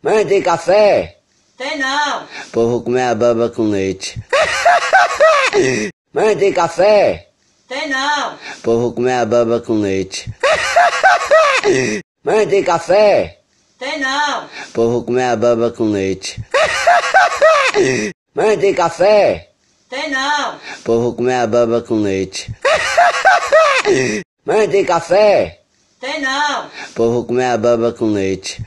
Mãe, tem café? Tem não. Pô, vou comer a baba com leite. Mãe, tem café? Tem não. Pô, vou comer a baba com leite. Mãe, tem café? Tem não. Pô, vou comer a baba com leite. Mãe, tem café? Tem não. Pô, vou comer a baba com leite. Mãe, tem café? Tem não. Pô, vou comer a baba com leite.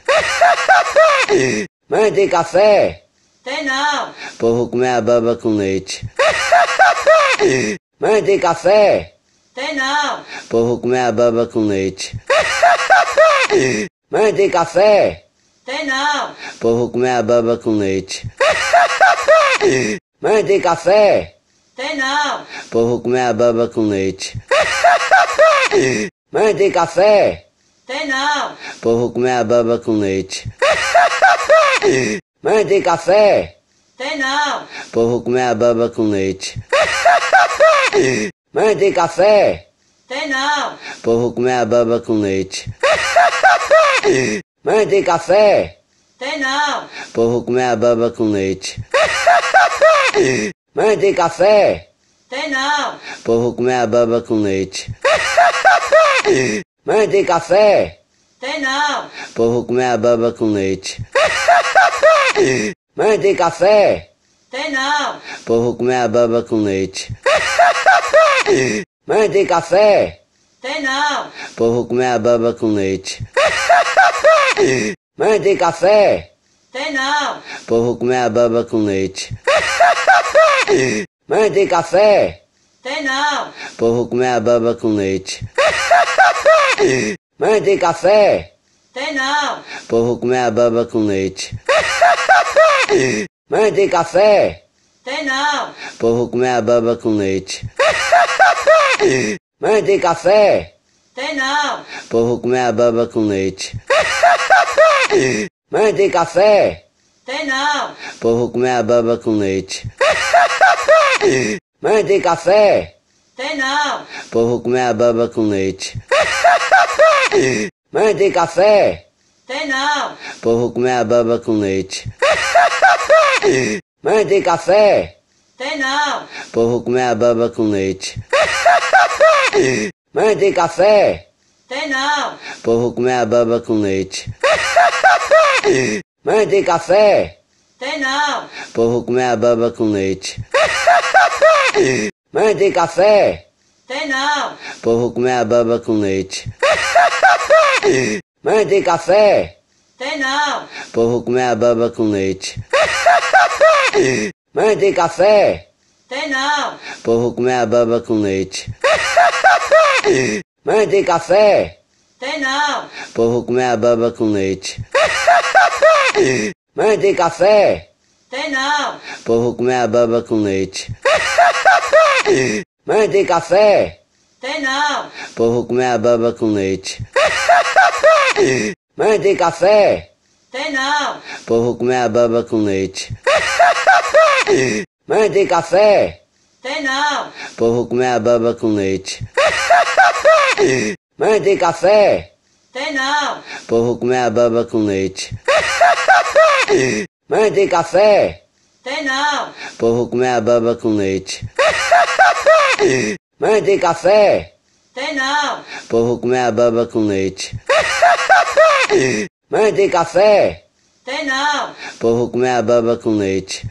Mãe, tem café? Tem não. Pô, vou comer a baba com leite. Mãe, tem café? Tem não. Pô, vou comer a baba com leite. Mãe, tem café? Tem não. Pô, vou comer a baba com leite. Mãe, tem café? Tem não. Pô, vou comer a baba com leite. Mãe, tem café? Tem não. Pô, vou comer a baba com leite. Mãe, tem café? Tem não. Pô, vou comer a baba com leite. Mãe, tem café? Tem não. Pô, vou comer a baba com leite. Mãe, tem café? Tem não. Pô, vou comer a baba com leite. Mãe, tem café? Tem não. Pô, vou comer a baba com leite. Mãe, tem café? Tem não. Pô, vou comer a baba com leite. Mãe, tem café? Tem não. Pô, vou comer a baba com leite. Mãe, tem café? Tem não. Pô, vou comer a baba com leite. Mãe, tem café? Tem não. Pô, vou comer a baba com leite. Mãe, tem café? Tem não. Pô, vou comer a baba com leite. Mãe, tem café? Tem não. Pô, vou comer a baba com leite. Mãe, tem café? Tem não. Pô, vou comer a baba com leite. Mãe, tem café? Tem não. Pô, vou comer a baba com leite. Mãe, tem café? Tem não. Pô, vou comer a baba com leite. Mãe, tem café? Tem não. Pô, vou comer a baba com leite. Mãe, tem café? Tem não. Pô, vou comer a baba com leite. Mãe, tem café? Tem não. Pô, vou comer a baba com leite. Mãe, tem café? Tem não. Pô, vou comer a baba com leite. Mãe, tem café? Tem não. Pô, vou comer a baba com leite. Mãe, tem café? Tem não. Pô, vou comer a baba com leite. Mãe, tem café? Tem não. Pô, vou comer a baba com leite. Mãe, tem café? Tem não. Pô, vou comer a baba com leite. Mãe, tem café? Tem não. Pô, vou comer a baba com leite. Mãe, tem café? Tem não. Pô, vou comer a baba com leite. Mãe, tem café? Tem não. Pô, vou comer a baba com leite. Mãe, tem café? Tem não. Pô, vou comer a baba com leite. Mãe, tem café? Tem não. Pô, vou comer a baba com leite. Mãe, tem café? Tem não. Pô, vou comer a baba com leite. Mãe, tem café? Tem não. Pô, vou comer a baba com leite. Mãe, tem café? Tem não. Pô, vou comer a baba com leite. Mãe, tem café? Tem não. Pô, vou comer a baba com leite.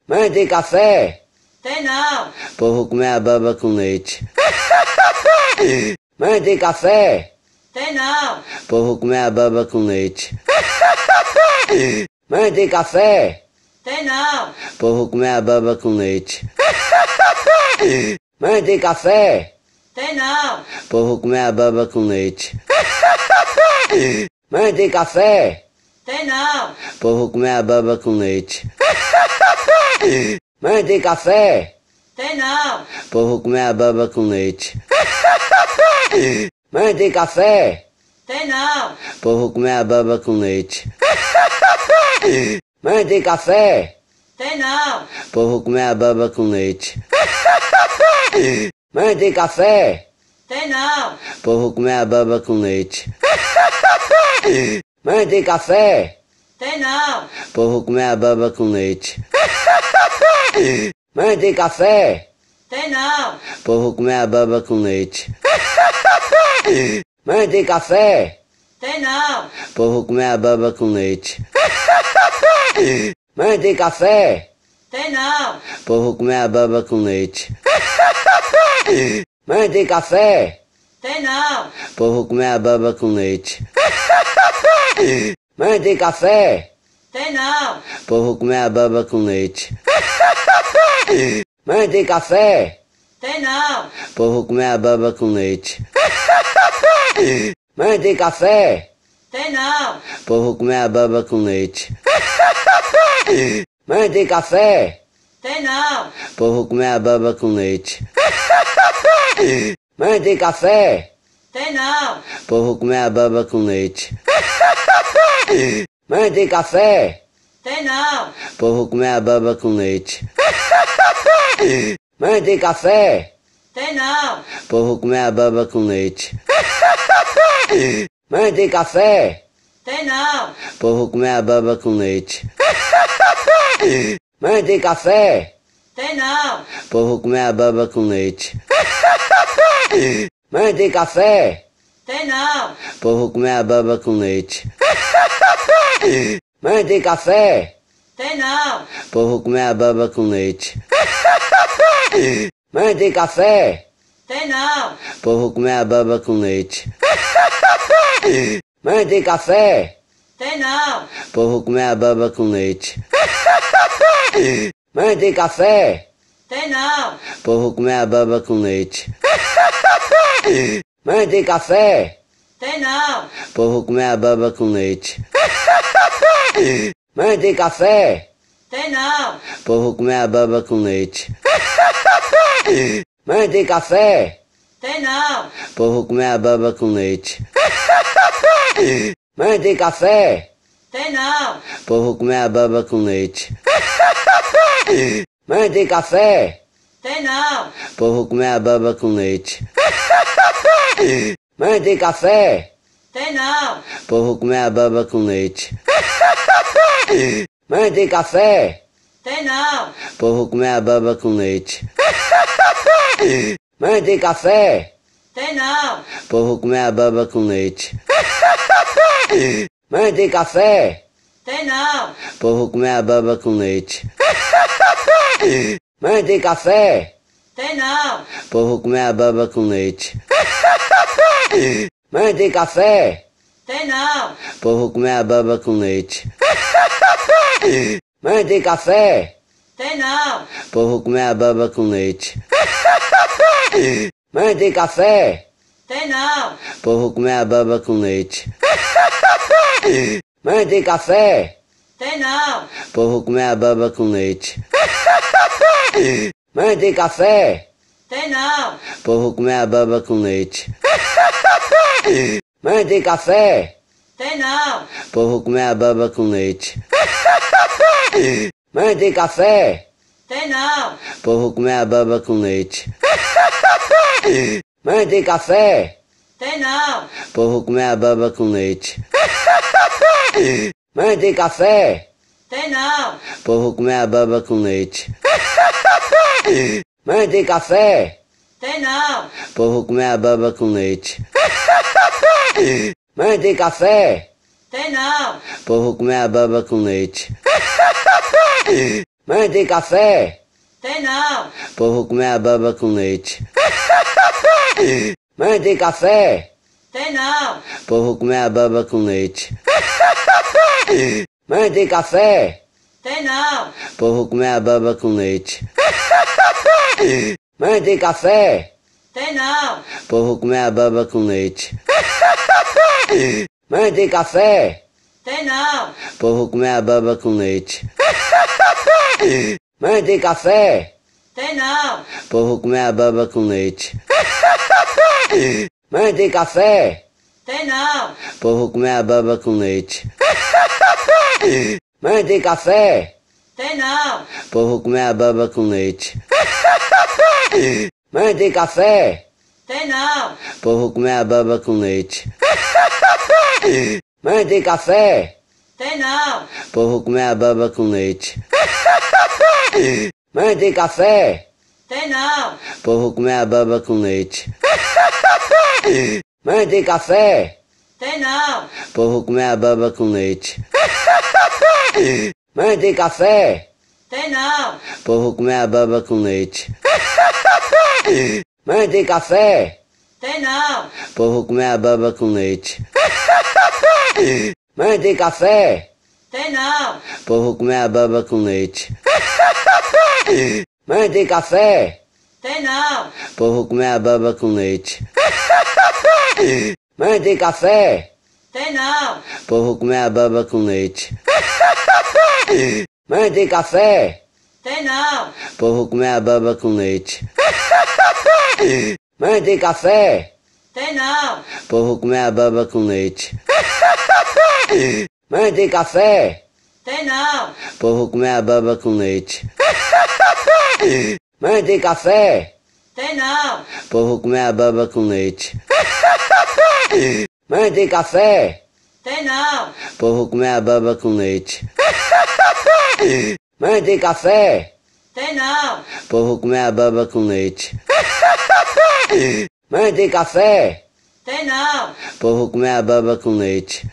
Mãe, tem café? Tem não. Pô, vou comer a baba com leite. Mãe, tem café? Tem não. Pô, vou comer a baba com leite. Mãe, tem café? Tem não. Pô, vou comer a baba com leite. Mãe, tem café? Tem não. Pô, vou comer a baba com leite. Mãe, tem café? Tem não. Pô, vou comer a baba com leite. Mãe, tem café? Tem não. Pô, vou comer a baba com leite. Mãe, tem café? Tem não. Pô, vou comer a baba com leite. Mãe, tem café? Tem não. Pô, vou comer a baba com leite. Mãe, tem café? Tem não. Pô, vou comer a baba com leite. Mãe, tem café? Tem não. Pô, vou comer a baba com leite. Mãe, tem café? Tem não. Pô, vou comer a baba com leite. Mãe, tem café? Tem não. Pô, vou comer a baba com leite. Mãe, tem café? Tem não. Pô, vou comer a baba com leite. Mãe, tem café? Tem não. Pô, vou comer a baba com leite. Mãe, tem café? Tem não. Pô, vou comer a baba com leite. Mãe, tem café? Tem não. Pô, vou comer a baba com leite. Mãe, tem café? Tem não. Pô, vou comer a baba com leite. Mãe, tem café? Tem não. Pô, vou comer a baba com leite. Mãe, tem café? Tem não. Pô, vou comer a baba com leite. Mãe, tem café? Tem não. Pô, vou comer a baba com leite. Mãe, tem café? Tem não. Pô, vou comer a baba com leite. Mãe, tem café? Tem não. Pô, vou comer a baba com leite. Mãe, tem café? Tem não. Pô, vou comer a baba com leite. Mãe, tem café? Tem não. Pô, vou comer a baba com leite. Mãe, tem café? Tem não. Pô, vou comer a baba com leite. Mãe, tem café? Tem não. Pô, vou comer a baba com leite. Mãe, tem café? Tem não. Pô, vou comer a baba com leite. Mãe, tem café? Tem não. Pô, vou comer a baba com leite. Mãe, tem café? Tem não. Pô, vou comer a baba com leite. Mãe, tem café? Tem não. Pô, vou comer a baba com leite. Mãe, tem café? Tem não. Pô, vou comer a baba com leite. Mãe, tem café? Tem não. Pô, vou comer a baba com leite. Mãe, tem café? Tem não. Pô, vou comer a baba com leite. Mãe, tem café? Tem não. Pô, vou comer a baba com leite. Mãe, tem café? Tem não. Pô, vou comer a baba com leite. Mãe, tem café? Tem não. Pô, vou comer a baba com leite. Mãe, tem café? Tem não. Pô, vou comer a baba com leite. Mãe, tem café? Tem não. Pô, vou comer a baba com leite. Mãe, tem café? Tem não. Pô, vou comer a baba com leite. Mãe, tem café? Tem não. Pô, vou comer a baba com leite. Mãe, tem café? Tem não. Pô, vou comer a baba com leite. Mãe, tem café? Tem não. Pô, vou comer a baba com leite. Mãe, tem café? Tem não. Pô, vou comer a baba com leite. Mãe, tem café? Tem não. Pô, vou comer a baba com leite. Mãe, tem café? Tem não. Pô, vou comer a baba com leite. Mãe, tem café? Tem não. Pô, vou comer a baba com leite. Mãe, tem café? Tem não. Pô, vou comer a baba com leite. Mãe, tem café? Tem não. Pô, vou comer a baba com leite. Mãe, tem café? Tem não. Pô, vou comer a baba com leite. Mãe, tem café? Tem não. Pô, vou comer a baba com leite. Mãe, tem café? Tem não. Pô, vou comer a baba com leite. Mãe, tem café? Tem não. Pô, vou comer a baba com leite. Mãe, tem café? Tem não. Pô, vou comer a baba com leite. Mãe, tem café? Tem não. Pô, vou comer a baba com leite. Mãe, tem café? Tem não. Pô, vou comer a baba com leite. Mãe, tem café? Tem não. Pô, vou comer a baba com leite. Mãe, tem café? Tem não. Pô, vou comer a baba com leite. Mãe, tem café? Tem não. Pô, vou comer a baba com leite. Mãe, tem café? Tem não. Pô, vou comer a baba com leite. Mãe, tem café? Tem não. Pô, vou comer a baba com leite. Mãe, tem café? Tem não. Pô, vou comer a baba com leite. Mãe, tem café? Tem não. Pô, vou comer a baba com leite. Mãe, tem café? Tem não. Pô, vou comer a baba com leite. Mãe, tem café? Tem não. Pô, vou comer a baba com leite. Mãe, tem café? Tem não. Pô, vou comer a baba com leite. Mãe, tem café? Tem não. Pô, vou comer a baba com leite. Mãe, tem café? Tem não. Pô, vou comer a baba com leite. Mãe, tem café? Tem não. Pô, vou comer a baba com leite. Mãe, tem café? Tem não. Pô, vou comer a baba com leite. Mãe, tem café? Tem não. Pô, vou comer a baba com leite. Mãe, tem café? Tem não. Pô, vou comer a baba com leite. Mãe, tem café? Tem não. Pô, vou comer a baba com leite. Mãe, tem café? Tem não. Pô, vou comer a baba com leite. Mãe, tem café? Tem não. Pô, vou comer a baba com leite.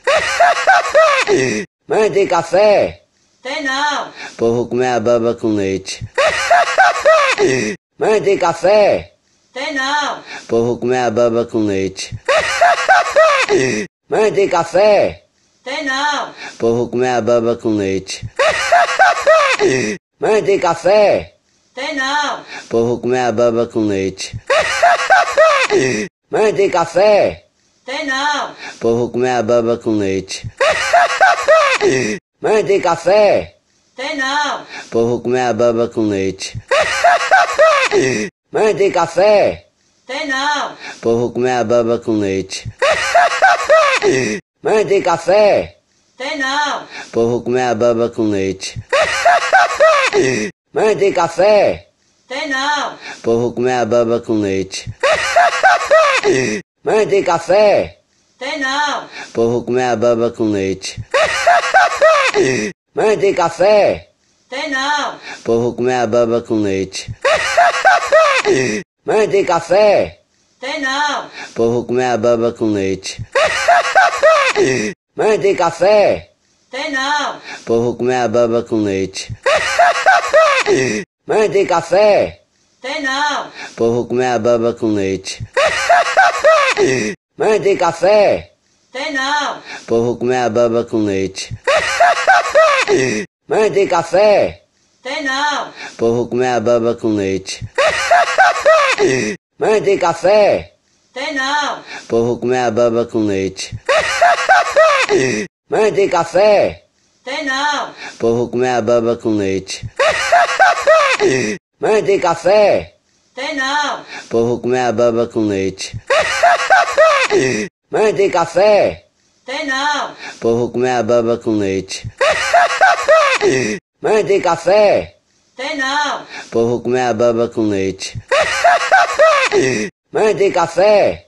Mãe, tem café? Tem não. Pô, vou comer a baba com leite. Mãe, tem café? Tem não. Pô, vou comer a baba com leite. Mãe, tem café? Tem não. Pô, vou comer a baba com leite. Mãe, tem café? Tem não. Pô, vou comer a baba com leite. Mãe, tem café? Tem não. Pô, vou comer a baba com leite. Mãe, tem café? Tem não. Pô, vou comer a baba com leite. Mãe, tem café? Tem não. Pô, vou comer a baba com leite. Mãe, tem café? Tem não. Pô, vou comer a baba com leite. Mãe, tem café? Tem não. Pô, vou comer a baba com leite. Mãe, tem café? Tem não. Pô, vou comer a baba com leite. Mãe, tem café? Tem não. Pô, vou comer a baba com leite. Mãe, tem café? Tem não. Pô, vou comer a baba com leite. Mãe, tem café? Tem não. Pô, vou comer a baba com leite. Mãe, tem café? Tem não. Pô, vou comer a baba com leite. Mãe, tem café? Tem não. Pô, vou comer a baba com leite. Mãe, tem café? Tem não. Pô, vou comer a baba com leite. Mãe, tem café? Tem não. Pô, vou comer a baba com leite. Mãe, tem café? Tem não. Pô, vou comer a baba com leite. Mãe, tem café? Tem não. Pô, vou comer a baba com leite. Mãe, tem café? Tem não. Pô, vou comer a baba com leite. Mãe, tem café? Tem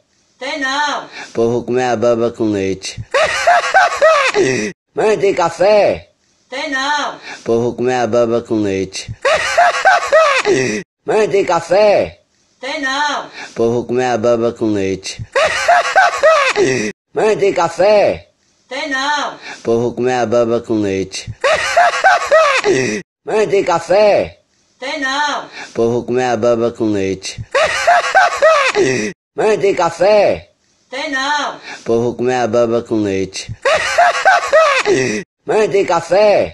não. Pô, vou comer a baba com leite. Mãe, tem café? Tem não. Pô, vou comer a baba com leite. Mãe, tem café? Tem não. Pô, vou comer a baba com leite. Mãe, tem café? Tem não. Pô, vou comer a baba com leite. Mãe, tem café? Tem não. Pô, vou comer a baba com leite. Mãe, tem café? Tem não. Pô, vou comer a baba com leite. Mãe, tem café?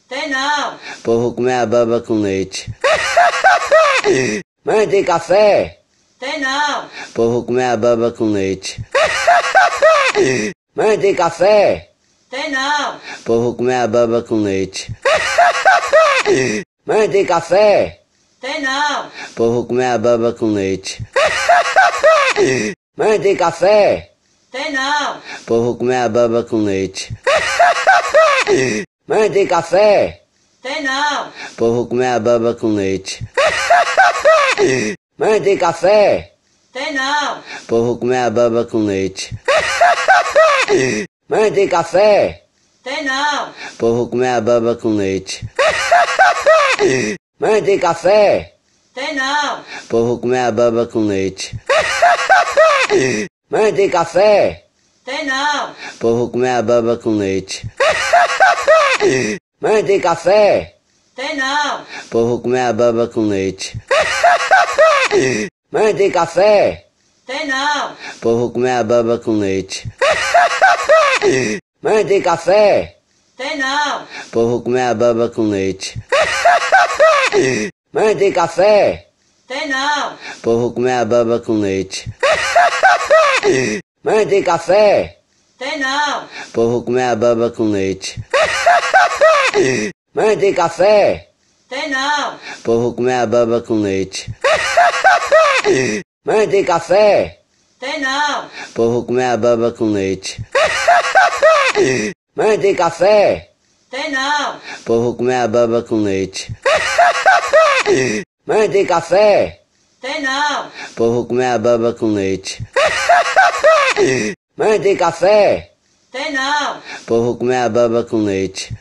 Tem não. Pô, vou comer a baba com leite. Mãe, tem café? Tem não. Pô, vou comer a baba com leite. Mãe, tem café? Tem não. Pô, vou comer a baba com leite. Mãe, tem café? Tem não. Pô, vou comer a baba com leite. Mãe, tem café? Tem não. Pô, vou comer a baba com leite. Mãe, tem café? Tem não. Pô, vou comer a baba com leite. Mãe, tem café? Tem não. Pô, vou comer a baba com leite. Mãe, tem café? Tem não. Pô, vou comer a baba com leite. Mãe, tem café? Tem não. Pô, vou comer a baba com leite. Mãe, tem café? Tem não. Pô, vou comer a baba com leite. Mãe, tem café? Tem não. Pô, vou comer a baba com leite. Mãe, tem café? Tem não. Pô, vou comer a baba com leite. Mãe, tem café? Tem não. Pô, vou comer a baba com leite. Mãe, tem café? Tem não. Pô, vou comer a baba com leite. Mãe, tem café? Tem não. Pô, vou comer a baba com leite. Mãe, tem café? Tem não. Pô, vou comer a baba com leite. Mãe, tem café? Tem não. Pô, vou comer a baba com leite. Mãe, tem café? Tem não. Pô, vou comer a baba com leite. Mãe, tem café? Tem não. Pô, vou comer a baba com leite. Mãe, tem café? Tem não. Pô, vou comer a baba com leite.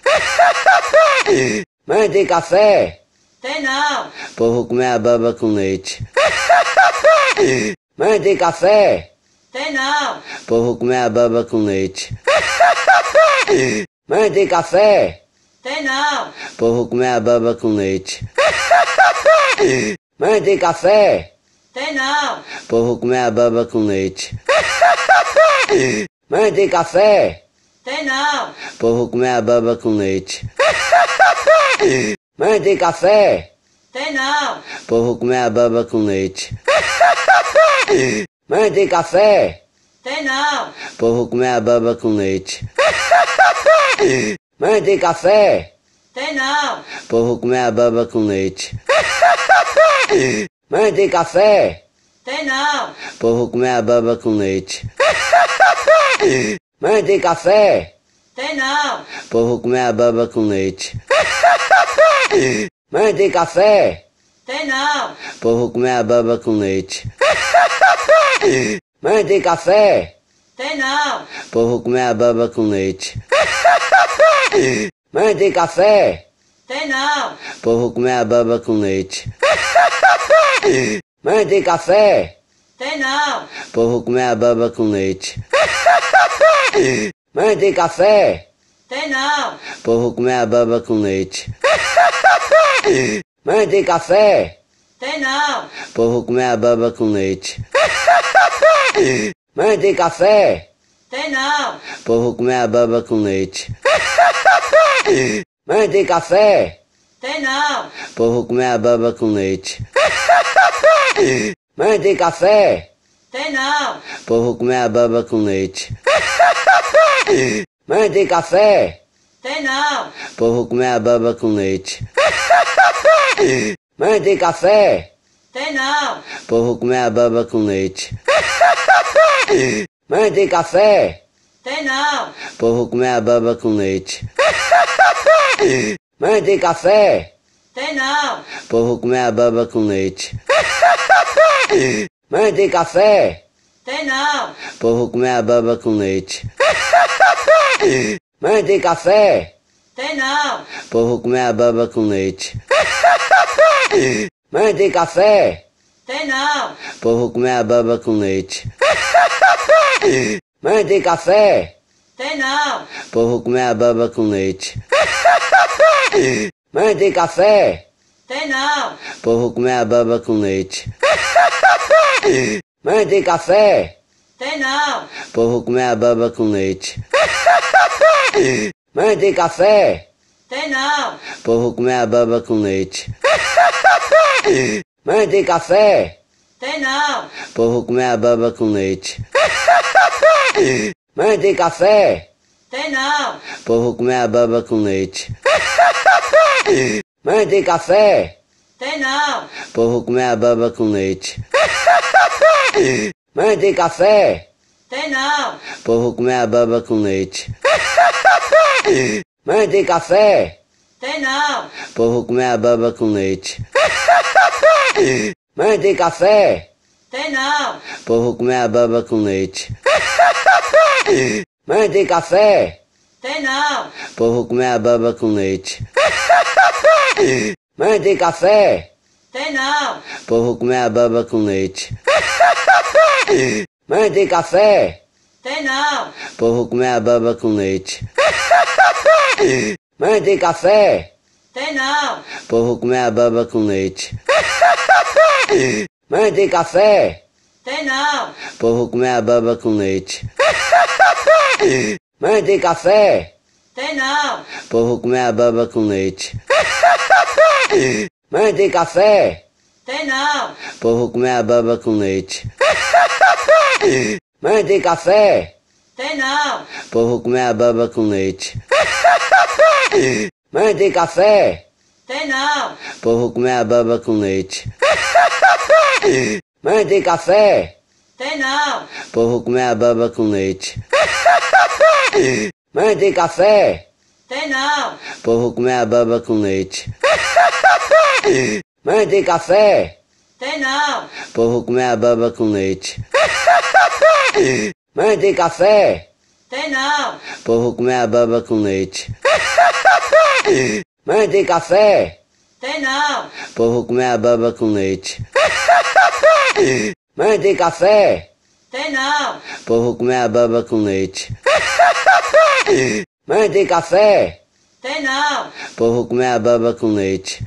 Mãe, tem café? Tem não. Pô, vou comer a baba com leite. Mãe, tem café? Tem não. Pô, vou comer a baba com leite. Mãe, tem café? Tem não. Pô, vou comer a baba com leite. Mãe, tem café? Tem não. Pô, vou comer a baba com leite. Mãe, tem café? Tem não. Pô, vou comer a baba com leite. Mãe, tem café? Tem não. Pô, vou comer a baba com leite. Mãe, tem café? Tem não. Pô, vou comer a baba com leite. Mãe, tem café? Tem não. Pô, vou comer a baba com leite. Mãe, tem café? Tem não. Pô, vou comer a baba com leite. Mãe, tem café? Tem não. Pô, vou comer a baba com leite. Mãe, tem café? Tem não. Pô, vou comer a baba com leite. Mãe, tem café? Tem não. Pô, vou comer a baba com leite. Mãe, tem café? Tem não. Pô, vou comer a baba com leite. Mãe, tem café? Tem não. Pô, vou comer a baba com leite. Mãe, tem café? Tem não. Pô, vou comer a baba com leite. Mãe, tem café? Tem não. Pô, vou comer a baba com leite. Mãe, tem café? Tem não. Pô, vou comer a baba com leite. Mãe, tem café? Tem não. Pô, vou comer a baba com leite. Mãe, tem café? Tem não. Pô, vou comer a baba com leite. Mãe, tem café? Tem não. Pô, vou comer a baba com leite. Mãe, tem café? Tem não. Pô, vou comer a baba com leite. Mãe, tem café? Tem não. Pô, vou comer a baba com leite. Mãe, tem café? Tem não. Pô, vou comer a baba com leite. Mãe, tem café? Tem não. Pô, vou comer a baba com leite. Mãe, tem café? Tem não. Pô, vou comer a baba com leite. Mãe, tem café? Tem não. Pô, vou comer a baba com leite. Mãe, tem café? Tem não. Pô, vou comer a baba com leite. Mãe, tem café? Tem não. Pô, vou comer a baba com leite. Mãe, tem café? Tem não. Pô, vou comer a baba com leite. Mãe, tem café? Tem não. Pô, vou comer a baba com leite. Mãe, tem café? Tem não. Pô, vou comer a baba com leite. Mãe, tem café? Tem não. Pô, vou comer a baba com leite. Mãe, tem café? Tem não. Pô, vou comer a baba com leite. Mãe, tem café? Tem não. Pô, vou comer a baba com leite. Mãe, tem café? Tem não. Pô, vou comer a baba com leite. Mãe, tem café? Tem não. Pô, vou comer a baba com leite. Mãe, tem café? Tem não. Pô, vou comer a baba com leite. Mãe, tem café? Tem não. Pô, vou comer a baba com leite. Mãe, tem café? Tem não. Pô, vou comer a baba com leite. Mãe, tem café? Tem não. Pô, vou comer a baba com leite. Mãe, tem café? Tem não. Pô, vou comer a baba com leite. Mãe, tem café? Tem não. Pô, vou comer a baba com leite. Mãe, tem café? Tem não. Pô, vou comer a baba com leite. Mãe, tem café? Tem não. Pô, vou comer a baba com leite. Mãe, tem café? Tem não. Pô, vou comer a baba com leite. Mãe, tem café? Tem não. Pô, vou comer a baba com leite. Mãe, tem café? Tem não. Pô, vou comer a baba com leite. Mãe, tem café? Tem não. Pô, vou comer a baba com leite. Mãe, tem café? Tem não. Pô, vou comer a baba com leite. Mãe, tem café? Tem não. Pô, vou comer a baba com leite. Mãe, tem café? Tem não. Pô, vou comer a baba com leite. Mãe, tem café? Tem não. Pô, vou comer a baba com leite. Mãe, tem café? Tem não. Pô, vou comer a baba com leite.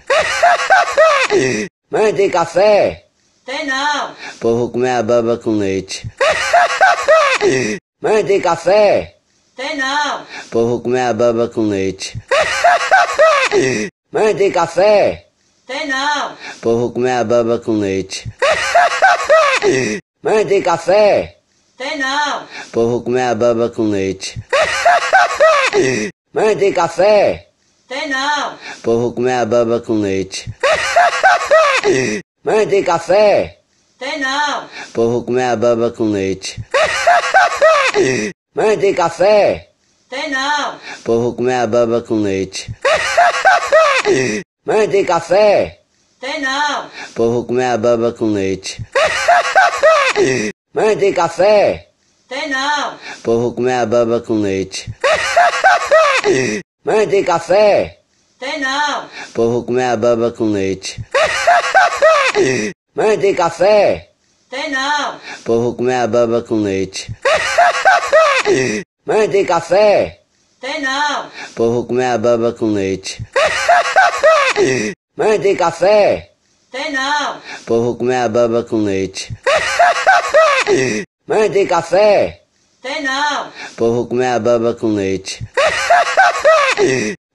Mãe, tem café? Tem não. Pô, vou comer a baba com leite. Mãe, tem café? Tem não. Pô, vou comer a baba com leite. Mãe, tem café? Tem não. Pô, vou comer a baba com leite. Mãe, tem café? Tem não. Pô, vou comer a baba com leite. Mãe, tem café? Tem não. Pô, vou comer a baba com leite. Mãe, tem café? Tem não. Pô, vou comer a baba com leite. Mãe, tem café? Tem não. Pô, vou comer a baba com leite. Mãe, tem café? Tem não. Pô, vou comer a baba com leite. Mãe, tem café? Tem não. Pô, vou comer a baba com leite. Mãe, tem café? Tem não. Pô, vou comer a baba com leite. Mãe, tem café? Tem não. Pô, vou comer a baba com leite. Mãe, tem café? Tem não. Pô, vou comer a baba com leite. Mãe, tem café? Tem não. Pô, vou comer a baba com leite. Mãe, tem café? Tem não. Pô, vou comer a baba com leite.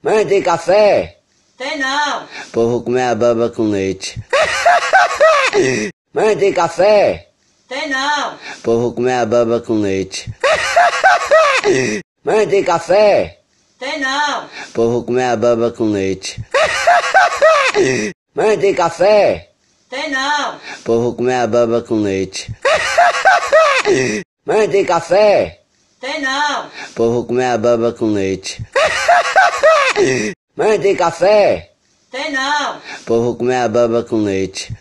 Mãe, tem café? Tem não. Pô, vou comer a baba com leite. Mãe, tem café? Tem não. Pô, vou comer a baba com leite. Mãe, tem café? Tem não. Pô, vou comer a baba com leite. Mãe, tem café? Tem não. Pô, vou comer a baba com leite. Mãe, tem café? Tem não. Pô, vou comer a baba com leite.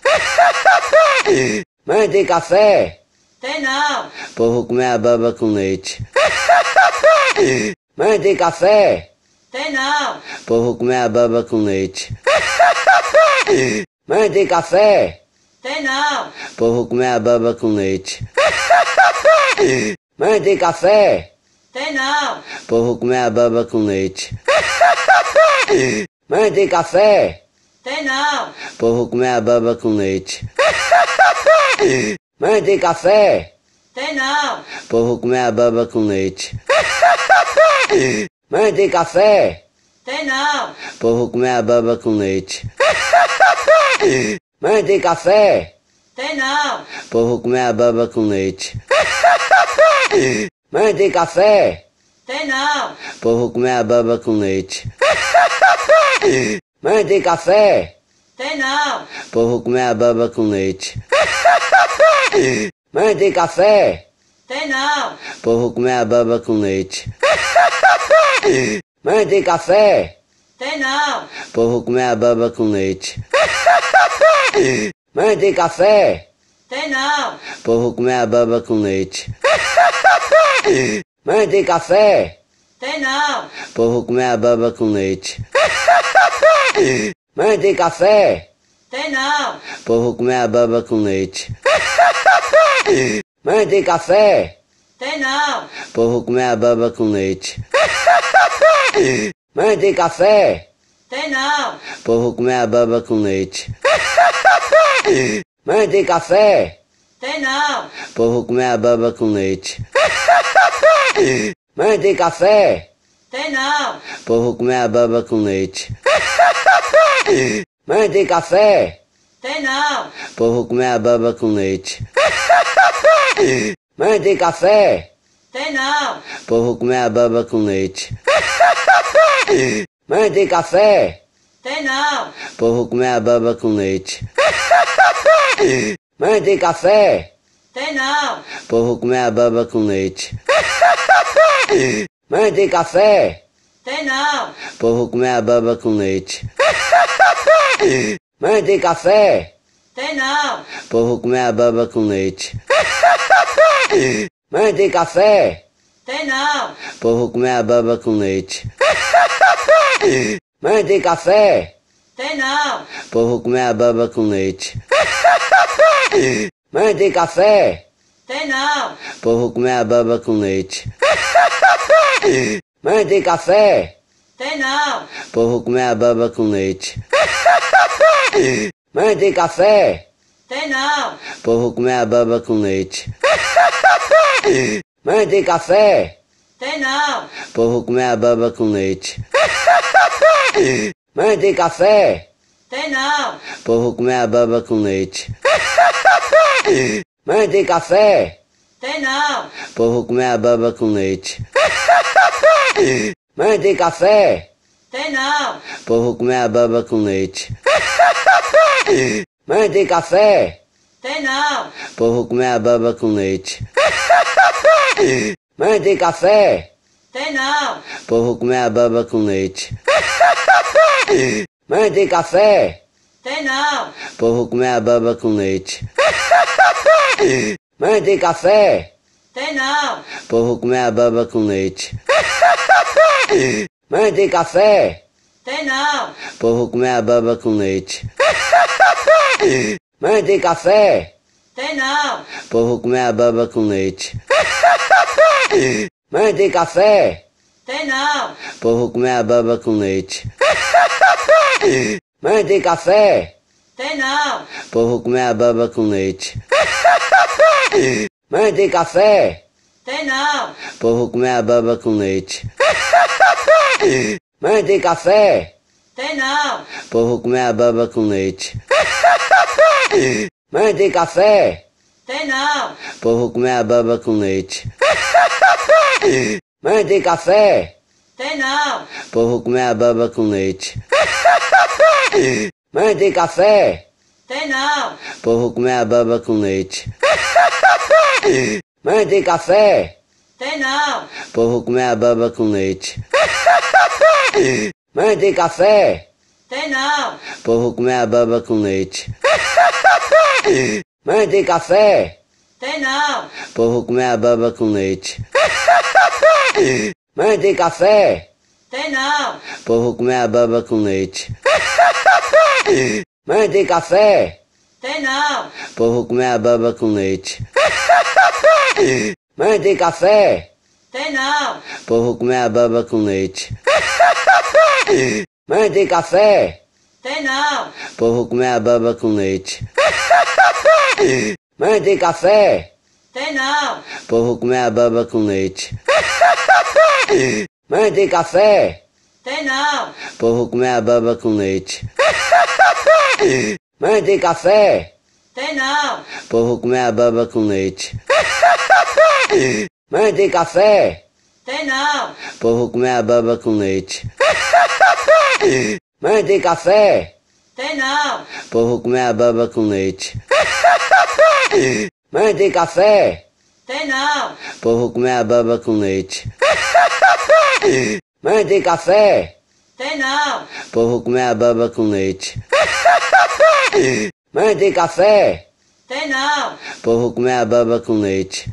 Mãe, tem café? Tem não. Pô, vou comer a baba com leite. Mãe, tem café? Tem não. Pô, vou comer a baba com leite. Mãe, tem café? Tem não. Pô, vou comer a baba com leite. Mãe, tem café? Tem não. Pô, vou comer a baba com leite. Mãe, tem café? Tem não. Pô, vou comer a baba com leite. Mãe, tem café? Tem não. Pô, vou comer a baba com leite. Mãe, tem café? Tem não. Pô, vou comer a baba com leite. Mãe, tem café? Tem não. Pô, vou comer a baba com leite. Mãe, tem café? Tem não. Pô, vou comer a baba com leite. Mãe, tem café? Tem não. Pô, vou comer a baba com leite. Mãe, tem café? Tem não. Pô, vou comer a baba com leite. Mãe, tem café? Tem não. Pô, vou comer a baba com leite. Mãe, tem café? Tem não. Pô, vou comer a baba com leite. Mãe, tem café? Tem não. Pô, vou comer a baba com leite. Mãe, tem café? Tem não. Pô, vou comer a baba com leite. Mãe, tem café? Tem não. Pô, vou comer a baba com leite. Mãe, tem café? Tem não. Pô, vou comer a baba com leite. Mãe, tem café? Tem não. Pô, vou comer a baba com leite. Mãe, tem café? Tem não. Pô, vou comer a baba com leite. Mãe, tem café? Tem não. Pô, vou comer a baba com leite. Mãe, tem café? Tem não. Pô, vou comer a baba com leite. Mãe, tem café? Tem não. Pô, vou comer a baba com leite. Mãe, tem café? Tem não. Pô, vou comer a baba com leite. Mãe, tem café? Tem não. Pô, vou comer a baba com leite. Mãe, tem café? Tem não. Pô, vou comer a baba com leite. Mãe, tem café? Tem não. Pô, vou comer a baba com leite. Mãe, tem café? Tem não. Pô, vou comer a baba com leite. Mãe, tem café? Tem não. Pô, vou comer a baba com leite. Mãe, tem café? Tem não. Pô, vou comer a baba com leite. Mãe, tem café? Tem não. Pô, vou comer a baba com leite. Mãe, tem café? Tem não. Pô, vou comer a baba com leite. Mãe, tem café? Tem não. Pô, vou comer a baba com leite. Mãe, tem café? Tem não. Pô, vou comer a baba com leite. Mãe, tem café? Tem não. Pô, vou comer a baba com leite. Mãe, tem café? Tem não. Pô, vou comer a baba com leite. Mãe, tem café? Tem não. Pô, vou comer a baba com leite. Mãe, tem café? Tem não. Pô, vou comer a baba com leite. Mãe, tem café? Tem não. Pô, vou comer a baba com leite. Mãe, tem café? Tem não. Pô, vou comer a baba com leite. Mãe, tem café? Tem não. Pô, vou comer a baba com leite. Mãe, tem café? Tem não. Pô, vou comer a baba com leite. Mãe, tem café? Tem não. Pô, vou comer a baba com leite. Mãe, tem café? Tem não. Pô, vou comer a baba com leite. Mãe, tem café? Tem não. Pô, vou comer a baba com leite. Mãe, tem café? Tem não. Pô, vou comer a baba com leite. Mãe, tem café? Tem não. Pô, vou comer a baba com leite. Mãe, tem café? Tem não. Pô, vou comer a baba com leite. Mãe, tem café? Tem não. Pô, vou comer a baba com leite. Mãe, tem café? Tem não. Pô, vou comer a baba com leite. Mãe, tem café? Tem não. Pô, vou comer a baba com leite. Mãe, tem café? Tem não. Pô, vou comer a baba com leite. Mãe, tem café? Tem não. Pô, vou comer a baba com leite. Mãe, tem café? Tem não. Pô, vou comer a baba com leite. Mãe, tem café? Tem não. Pô, vou comer a baba com leite. Mãe, tem café? Tem não. Pô, vou comer a baba com leite. Mãe, tem café? Tem não. Pô, vou comer a baba com leite. Mãe, tem café? Tem não. Pô, vou comer a baba com leite. Mãe, tem café? Tem não. Pô, vou comer a baba com leite. Mãe, tem café? Tem não. Pô, vou comer a baba com leite. Mãe, tem café? Tem não. Pô, vou comer a baba com leite. Mãe, tem café? Tem não. Pô, vou comer a baba com leite. Mãe, tem café? Tem não. Pô, vou comer a baba com leite.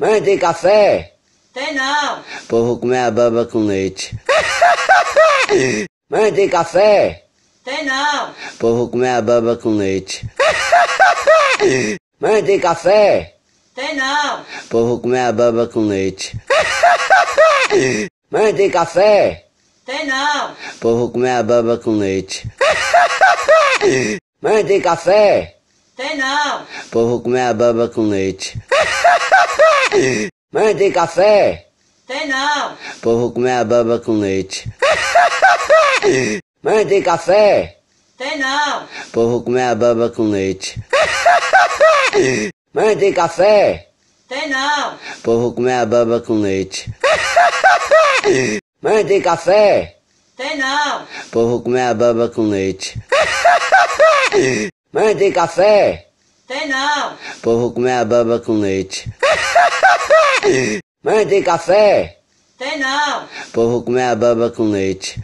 Mãe, tem café? Tem não. Pô, vou comer a baba com leite. Mãe, tem café? Tem não. Pô, vou comer a baba com leite. Mãe, tem café? Tem não. Pô, vou comer a baba com leite. Mãe, tem café? Tem não. Pô, vou comer a baba com leite. Mãe, tem café? Tem não. Pô, vou comer a baba com leite. Mãe, tem café? Tem não. Pô, vou comer a baba com leite. Mãe, tem café? Tem não. Pô, vou comer a baba com leite. Mãe, tem café? Tem não. Pô, vou comer a baba com leite. Mãe, tem café? Tem não. Pô, vou comer a baba com leite. Mãe, tem café? Tem não. Pô, vou comer a baba com leite. Mãe, tem café? Tem não. Pô, vou comer a baba com leite.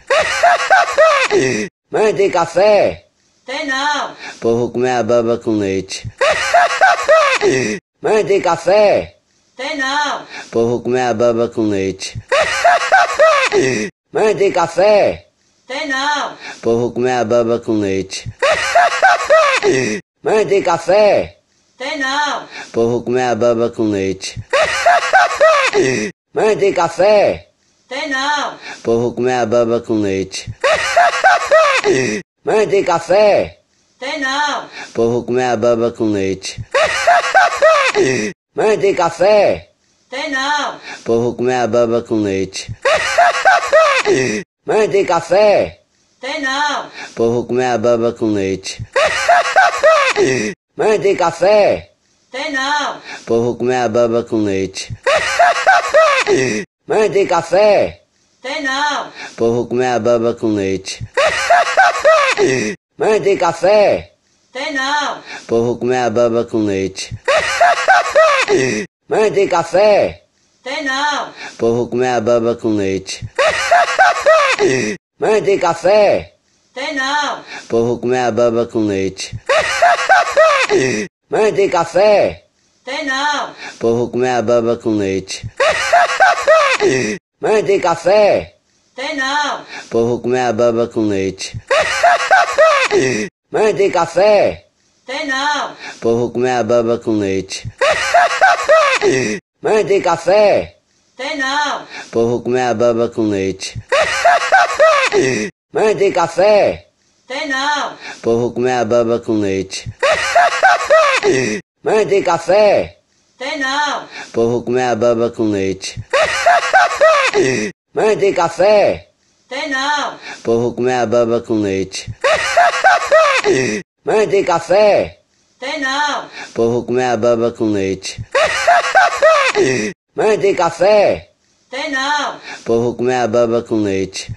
Mãe, tem café? Tem não. Pô, vou comer a baba com leite. Mãe, tem café? Tem não. Pô, vou comer a baba com leite. Mãe, tem café? Tem não. Pô, vou comer a baba com leite. Mãe, tem café? Tem não. Pô, vou comer a baba com leite. Mãe, tem café? Tem não. Pô, vou comer a baba com leite. Mãe, tem café? Tem não. Pô, vou comer a baba com leite. Mãe, tem café? Tem não. Pô, vou comer a baba com leite. Mãe, tem café? Tem não. Pô, vou comer a baba com leite. Mãe, tem café? Tem não. Pô, vou comer a baba com leite. Mãe, tem café? Tem não. Pô, vou comer a baba com leite. Mãe, tem café? Tem não. Pô, vou comer a baba com leite. Mãe, tem café? Tem não. Pô, vou comer a baba com leite. Mãe, tem café? Tem não. Pô, vou comer a baba com leite. Mãe, tem café? Tem não. Pô, vou comer a baba com leite. Mãe, tem café? Tem não. Pô, vou comer a baba com leite. Mãe, tem café? Tem não. Pô, vou comer a baba com leite. Mãe, tem café? Tem não. Pô, vou comer a baba com leite. Mãe, tem café? Tem não. Pô, vou comer a baba com leite. Mãe, tem café? Tem não. Pô, vou comer a baba com leite. Mãe, tem café? Tem não. Pô, vou comer a baba com leite. Mãe, tem café? Tem não. Pô, vou comer a baba com leite. Mãe, tem café? Tem não. Pô, vou comer a baba com leite. Mãe, tem café? Tem não. Pô, vou comer a baba com leite.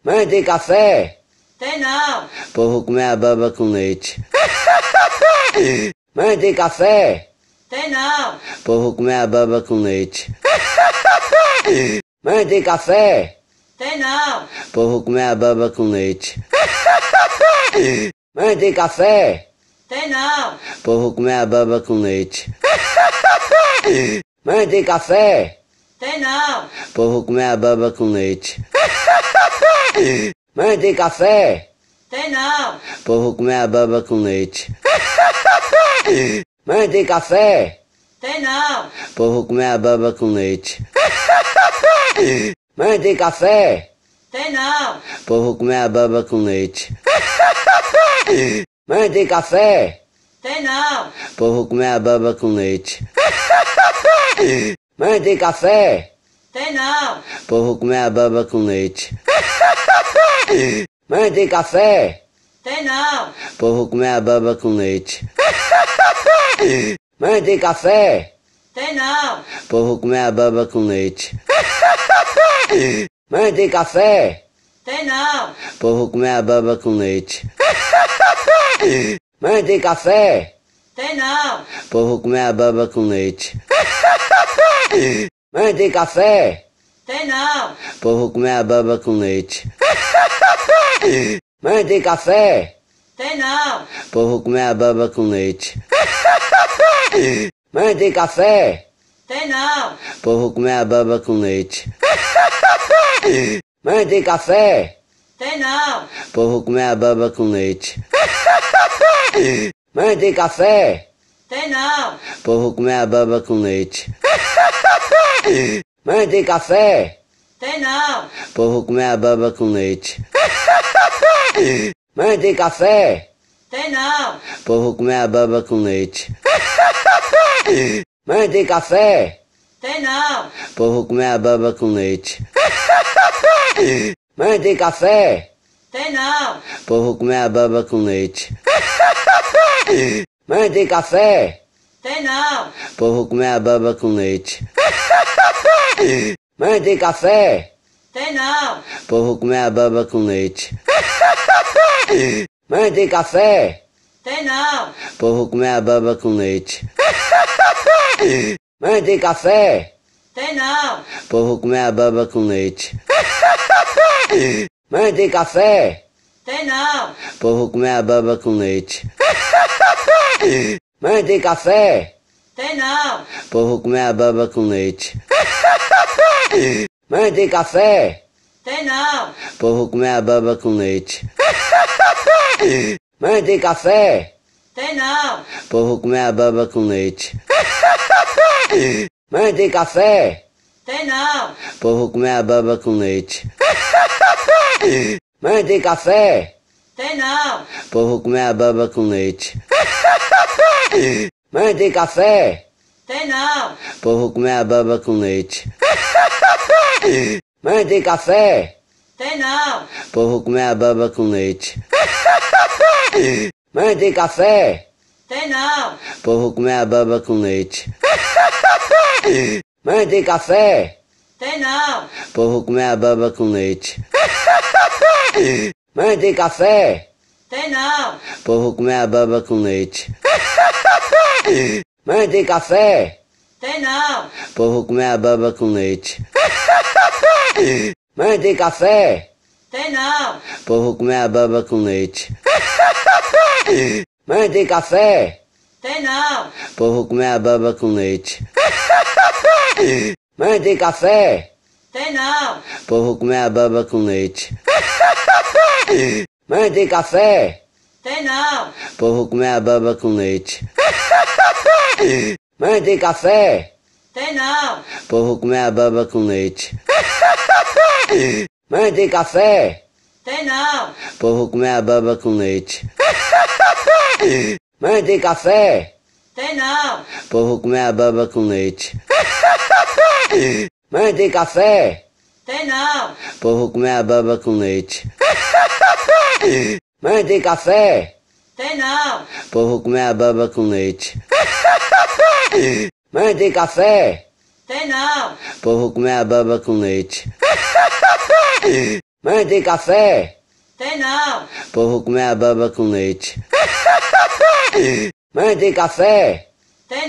Mãe, tem café? Tem não. Pô, vou comer a baba com leite. Mãe, tem café? Tem não. Pô, vou comer a baba com leite. Mãe, tem café? Tem não. Pô, vou comer a baba com leite. Mãe, tem café? Tem não. Pô, vou comer a baba com leite. Mãe, tem café? Tem não. Pô, vou comer a baba com leite. Mãe, tem café? Tem não. Pô, vou comer a baba com leite. Mãe, tem café? Tem não. Pô, vou comer a baba com leite. Mãe, tem café? Tem não. Pô, vou comer a baba com leite. Mãe, tem café? Tem não. Pô, vou comer a baba com leite. Mãe, tem café? Tem não. Pô, vou comer a baba com leite. Mãe, tem café? Tem não. Pô, vou comer a baba com leite. Mãe, tem café? Tem não. Pô, vou comer a baba com leite. Mãe, tem café? Tem não. Pô, vou comer a baba com leite. Mãe, tem café? Tem não. Pô, vou comer a baba com leite. Mãe, tem café? Tem não. Pô, vou comer a baba com leite. Mãe, tem café? Tem não. Vou comer a baba com leite. Mãe, tem café? Tem não. Vou comer a baba com leite. Mãe, tem café? Tem não. Vou comer a baba com leite. Mãe, tem café? Tem não. Vou comer a baba com leite. Mãe, tem café? Tem não. Vou comer a baba com leite. Mãe, tem café? Tem não. Vou comer a baba com leite. Mãe, tem café? Tem não. Vou comer a baba com leite. Mãe, tem café? Tem não. Vou comer a baba com leite. Mãe, tem café? Tem não. Vou comer a baba com leite. Mãe, tem café? Tem não. Vou comer a baba com leite. Mãe, tem café? Tem não. Vou comer a baba com leite. Mãe, tem café? Tem não. Vou comer a baba com leite. Mãe, tem café? Tem não. Vou comer a baba com leite. Mãe, tem café? Tem não. Vou comer a baba com leite. Mãe, tem café? Tem não. Vou comer a baba com leite. Mãe, tem café? Tem não. Vou comer a baba com leite. Mãe, tem café? Tem não. Vou comer a baba com leite. Mãe, tem café? Tem não. Vou comer a baba com leite. Mãe, tem café? Tem não. Vou comer a baba com leite. Mãe, tem café? Tem não. Vou comer a baba com leite. Mãe, tem café? Tem não. Vou comer a baba com leite. Mãe, tem café? Tem não. Vou comer a baba com leite. Mãe, tem café? Tem não. Vou comer a baba com leite. Mãe, tem café? Tem não. Vou comer a baba com leite. Mãe, tem café? Tem não. Vou comer a baba com leite. Mãe, tem café? Tem não. Vou comer a baba com leite. Mãe, tem café? Tem não. Vou comer a baba com leite. Mãe, tem café? Tem não. Vou comer a baba com leite. Mãe, tem café? Tem não. Vou comer a baba com leite. Mãe, tem café? Tem não. Vou comer a baba com leite. Mãe, tem café? Tem não. Vou comer a baba com leite. Mãe, tem café? Tem não. Vou comer a baba com leite. Mãe, tem café? Tem não. Vou comer a baba com leite. Mãe, tem café? Tem não. Vou comer a baba com leite. Mãe, tem café? Tem não. Vou comer a baba com leite. Mãe, tem café? Tem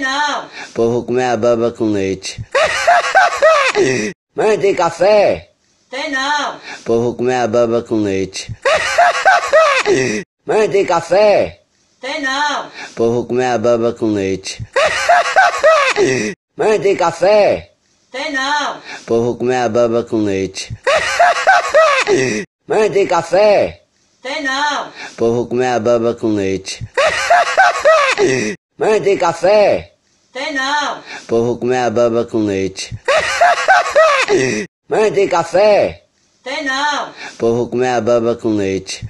não. Vou comer a baba com leite. Mãe, tem café? Tem não. Vou comer a baba com leite. Mãe, tem café? Tem não. Vou comer a baba com leite. Mãe, tem café? Tem não. Vou comer a baba com leite. Mãe, tem café? Tem não. Vou comer a baba com leite. Mãe, tem café? Tem não. Vou comer a baba com leite.